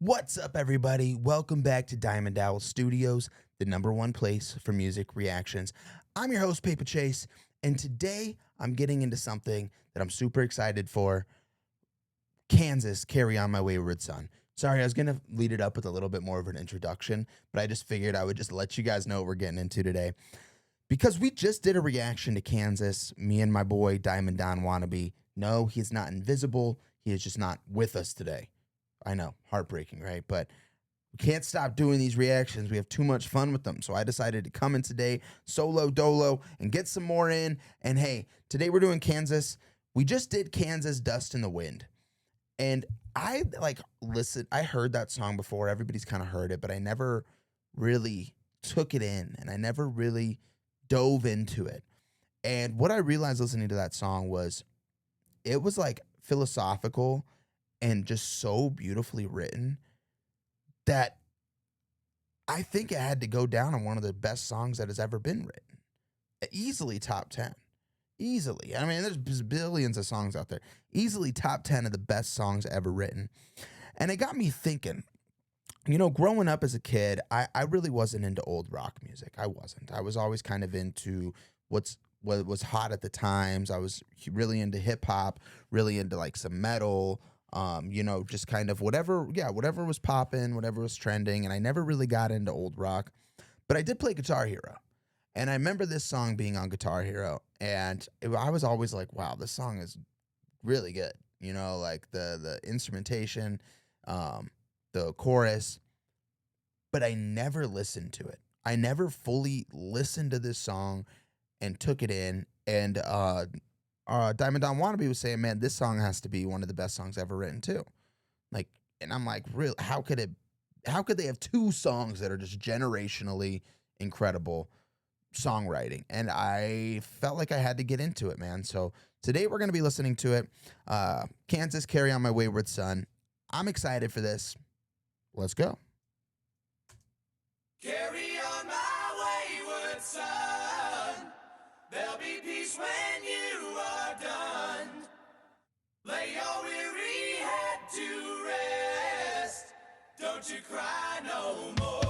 What's up, everybody? Welcome back to Diamond Owl Studios, the number one place for music reactions. I'm your host, Paper Chase, and today I'm getting into something that I'm super excited for. Kansas, Carry On My Wayward Son. Sorry, I was going to lead it up with a little bit more of an introduction, but I just figured I would just let you guys know what we're getting into today. Because we just did a reaction to Kansas, me and my boy, Diamond Don Wannabe. No, he's not invisible. He is just not with us today. I know, heartbreaking, right? But we can't stop doing these reactions. We have too much fun with them. So I decided to come in today, solo dolo, and get some more in. And hey, today we're doing Kansas. We just did Kansas, Dust in the Wind. And I heard that song before. Everybody's kind of heard it, but I never really took it in. And I never really dove into it. And what I realized listening to that song was it was like philosophical and just so beautifully written that I think it had to go down on one of the best songs that has ever been written. Easily top 10. Easily. I mean, there's billions of songs out there. Easily top 10 of the best songs ever written. And it got me thinking, you know, growing up as a kid, I really wasn't into old rock music. I wasn't. I was always kind of into what was hot at the times. I was really into hip hop, really into like some metal, just kind of whatever was popping, whatever was trending. And I never really got into old rock, but I did play Guitar Hero. And I remember this song being on Guitar Hero. And I was always like, wow, this song is really good. You know, like the instrumentation, the chorus, but I never listened to it. I never fully listened to this song and took it in. And, Diamond Don Wannabe was saying, man, this song has to be one of the best songs ever written too. Like, and I'm like, really, how could they have two songs that are just generationally incredible songwriting? And I felt like I had to get into it, man. So today we're going to be listening to it. Kansas, Carry On My Wayward Son. I'm excited for this. Let's go. Carry on my wayward son. There'll be peace when you are done. Lay your weary head to rest. Don't you cry no more.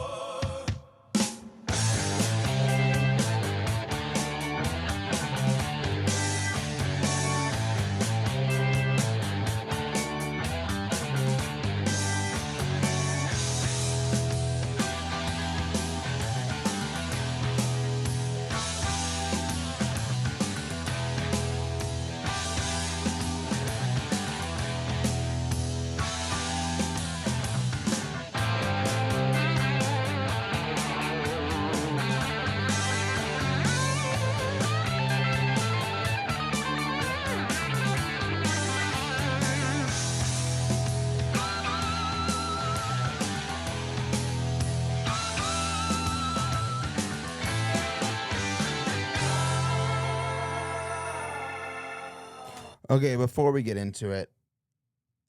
Okay, before we get into it,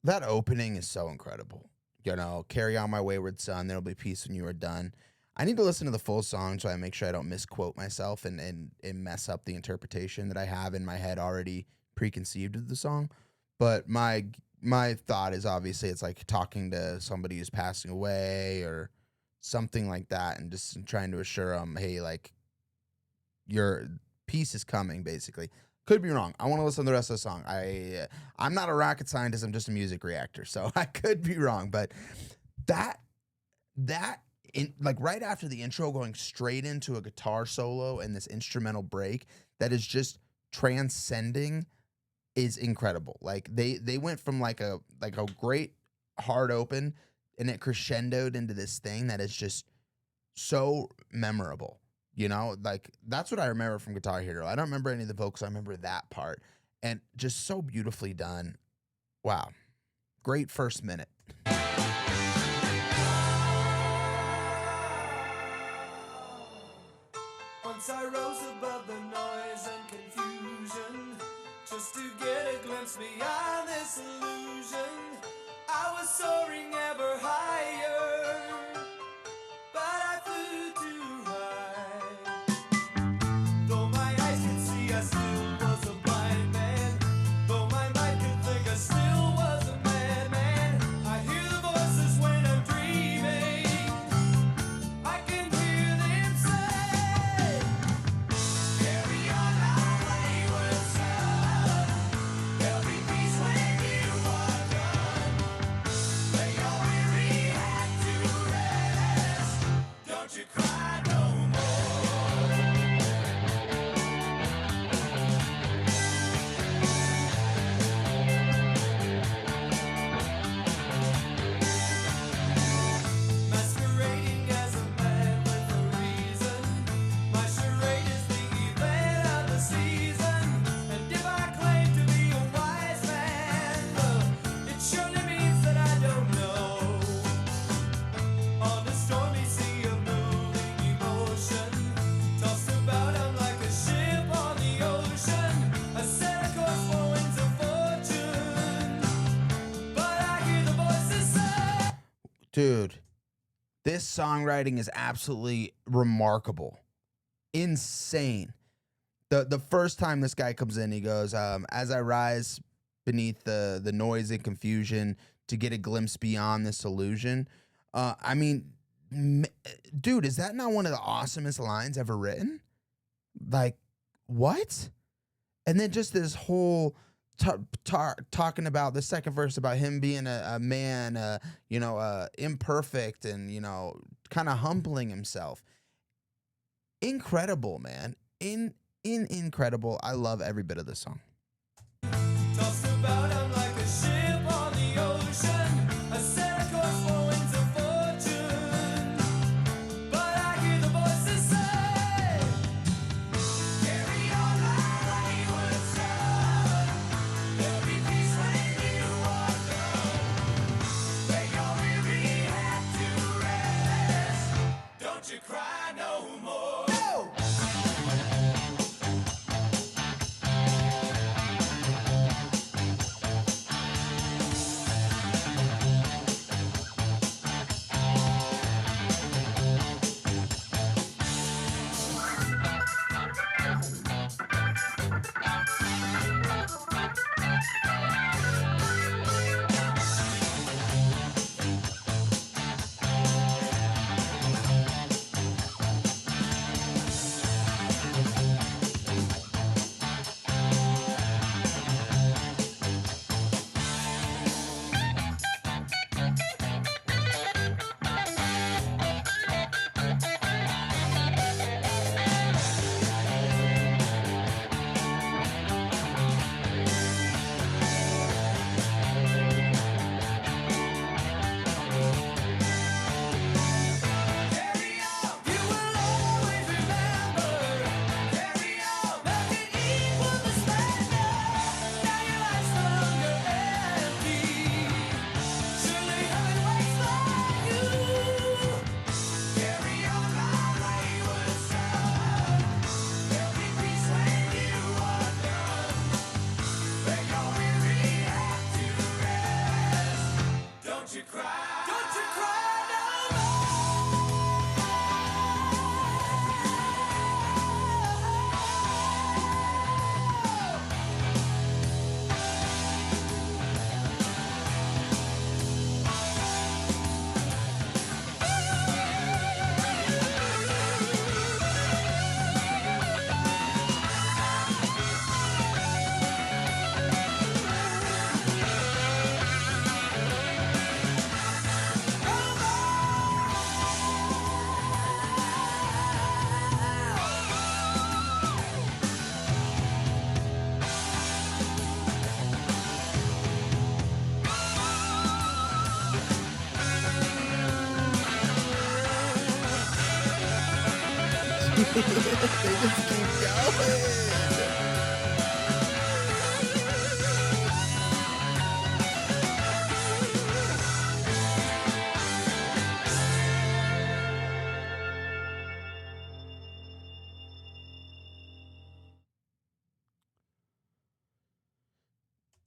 that opening is so incredible. You know, Carry On My Wayward Son, there'll be peace when you are done. I need to listen to the full song so I make sure I don't misquote myself and mess up the interpretation that I have in my head already preconceived of the song. But my thought is obviously it's like talking to somebody who's passing away or something like that and just trying to assure them, hey, like, your peace is coming, basically. Could be wrong. I want to listen to the rest of the song. I'm not a rocket scientist. I'm just a music reactor, so I could be wrong. But that right after the intro, going straight into a guitar solo and this instrumental break that is just transcending is incredible. Like they went from like a great hard open and it crescendoed into this thing that is just so memorable. You know, like that's what I remember from Guitar Hero. I don't remember any of the vocals. I remember that part and just so beautifully done. Wow. Great first minute. Once I rose above the noise and confusion, just to get a glimpse beyond this illusion. I was soaring ever higher, but I flew too high. Though my eyes could see, I still was a blind man. Though my mind could think, I still was a madman. I hear the voices when I'm Dude, this songwriting is absolutely remarkable. Insane. The first time this guy comes in, he goes, as I rise beneath the noise and confusion to get a glimpse beyond this illusion. I mean, m- dude, is that not one of the awesomest lines ever written? Like, what? And then just this whole talking about the second verse about him being a man, imperfect and, kind of humbling himself. Incredible, man. Incredible. I love every bit of this song. Tossed about, I'm like a ship on the ocean. I set a course for winds of fortune. But I hear the voices say, carry on my wayward son. There'll be peace when you are done. Lay your weary head to rest. Don't you cry no more. No! Carry on, you will always remember. Carry on, make it equal the splendor. Now your life's no longer empty. Surely heaven waits for you. Carry on, my wayward son. There'll be peace when you are done. Lay your weary head to rest. Don't you cry. Don't you cry no more. They just keep going.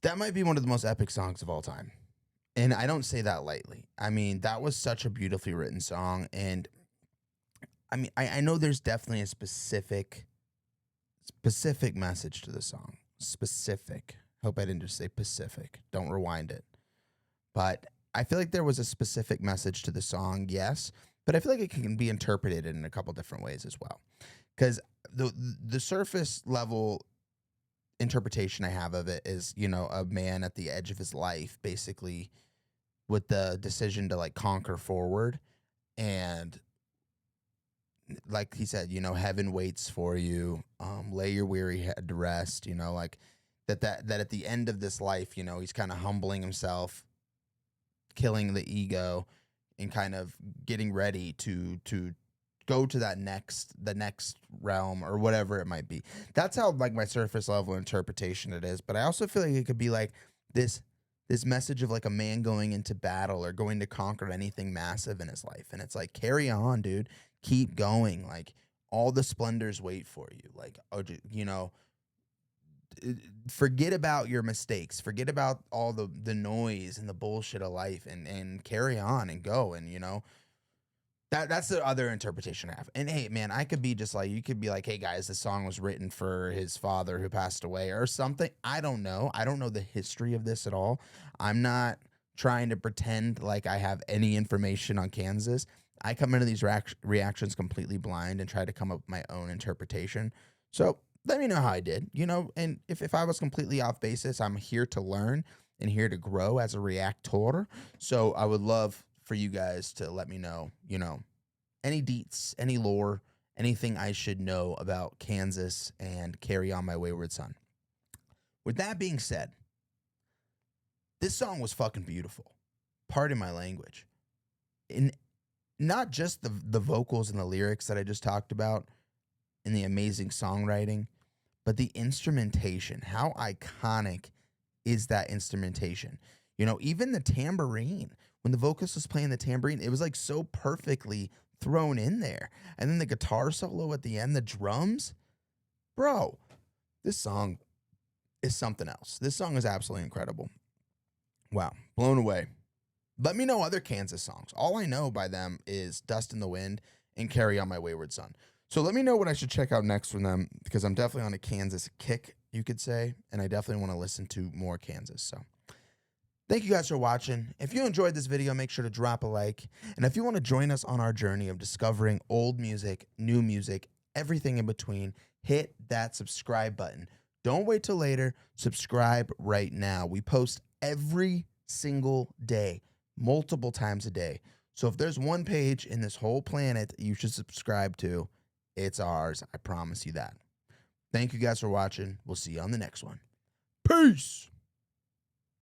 That might be one of the most epic songs of all time. And I don't say that lightly. I mean, that was such a beautifully written song. And I mean, I know there's definitely a specific message to the song. Specific. Hope I didn't just say Pacific. Don't rewind it. But I feel like there was a specific message to the song, yes. But I feel like it can be interpreted in a couple different ways as well. Because the surface level interpretation I have of it is, a man at the edge of his life, basically, with the decision to like conquer forward. And like he said, heaven waits for you. Lay your weary head to rest. Like that at the end of this life, he's kind of humbling himself, killing the ego, and kind of getting ready to go to the next realm or whatever it might be. That's how like my surface level interpretation it is. But I also feel like it could be like this message of like a man going into battle or going to conquer anything massive in his life. And it's like, carry on, dude. Keep going. Like all the splendors wait for you. Like, forget about your mistakes, forget about all the noise and the bullshit of life, and carry on and go. And that's the other interpretation I have. And hey, man, I could be just like, you could be like, hey guys, this song was written for his father who passed away or something. I don't know. I don't know the history of this at all. I'm not trying to pretend like I have any information on Kansas. I come into these reactions completely blind and try to come up with my own interpretation. So let me know how I did, and if I was completely off basis, I'm here to learn and here to grow as a reactor. So I would love for you guys to let me know, any deets, any lore, anything I should know about Kansas and Carry On My Wayward Son. With that being said, this song was fucking beautiful. Pardon my language. And not just the vocals and the lyrics that I just talked about and the amazing songwriting, but the instrumentation. How iconic is that instrumentation? Even the tambourine, when the vocalist was playing the tambourine, it was like so perfectly thrown in there. And then the guitar solo at the end, the drums. Bro, this song is something else. This song is absolutely incredible. Wow, blown away. Let me know other Kansas songs. All I know by them is Dust in the Wind and Carry On My Wayward Son. So let me know what I should check out next from them, because I'm definitely on a Kansas kick, you could say, and I definitely want to listen to more Kansas. So thank you guys for watching. If you enjoyed this video, make sure to drop a like. And if you want to join us on our journey of discovering old music, new music, everything in between, hit that subscribe button. Don't wait till later. Subscribe right now. We post every single day, multiple times a day. So if there's one page in this whole planet you should subscribe to, it's ours. I promise you that. Thank you guys for watching. We'll see you on the next one. Peace.